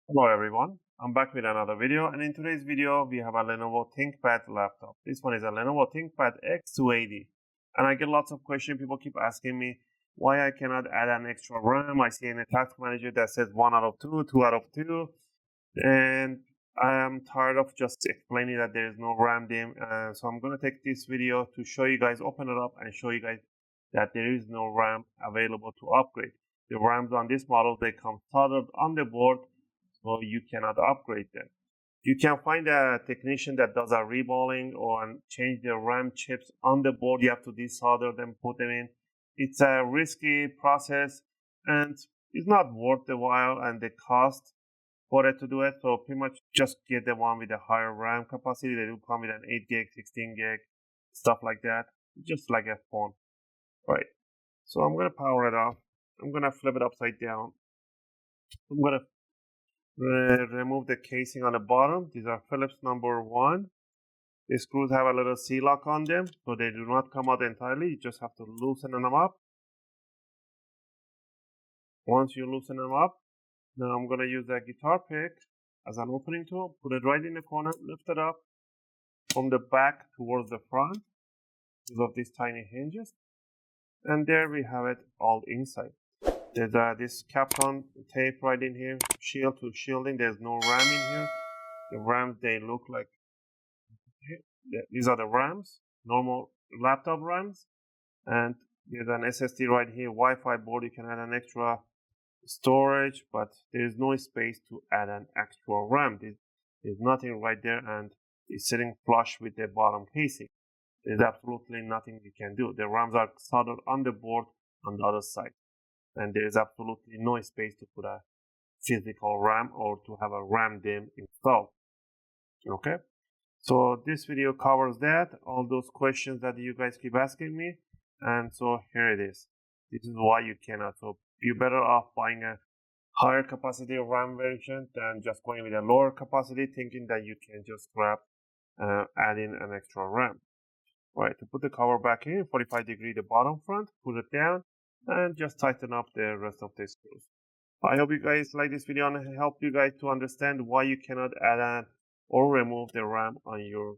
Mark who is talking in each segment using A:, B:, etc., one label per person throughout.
A: Hello everyone, I'm back with another video, and in today's video we have a Lenovo ThinkPad laptop. This one is a Lenovo ThinkPad X280, and I get lots of questions. People keep asking me why I cannot add an extra RAM. I see in the task manager that says 1 out of 2, 2 out of 2, and I am tired of just explaining that there is no RAM DIMM. So I'm going to take this video to show you guys, open it up and show you guys that there is no RAM available to upgrade. The RAMs on this model, they come soldered on the board, so you cannot upgrade them. You can find a technician that does a reballing or change the RAM chips on the board. You have to desolder them, put them in. It's a risky process and it's not worth the while and the cost for it to do it. So pretty much just get the one with a higher RAM capacity. They do come with an 8 gig, 16 gig, stuff like that, just like a phone. Right. So I'm going to power it off. I'm going to flip it upside down. I'm going to remove the casing on the bottom. These are Phillips number 1. The screws have a little C-lock on them, so they do not come out entirely. You just have to loosen them up. Once you loosen them up, now I'm going to use that guitar pick as an opening tool. Put it right in the corner, lift it up from the back towards the front because of these tiny hinges. And there we have it all inside. There's this Kapton tape right in here, shield to shielding. There's no RAM in here. The RAMs, they look like, these are the RAMs, normal laptop RAMs. And there's an SSD right here, Wi-Fi board. You can add an extra storage, but there's no space to add an extra RAM. There's nothing right there, and it's sitting flush with the bottom casing. There's absolutely nothing you can do. The RAMs are soldered on the board on the other side, and there is absolutely no space to put a physical RAM or to have a RAM DIMM installed. Okay, so this video covers that, all those questions that you guys keep asking me, and so here it is. This is why you cannot. So you're better off buying a higher capacity RAM version than just going with a lower capacity, thinking that you can just grab add in an extra RAM. Right, to put the cover back in, 45 degree the bottom front, put it down, and just tighten up the rest of the screws. I hope you guys like this video and help you guys to understand why you cannot add or remove the RAM on your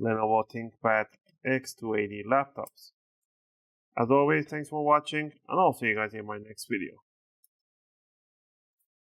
A: Lenovo ThinkPad X280 laptops. As always, thanks for watching, and I'll see you guys in my next video.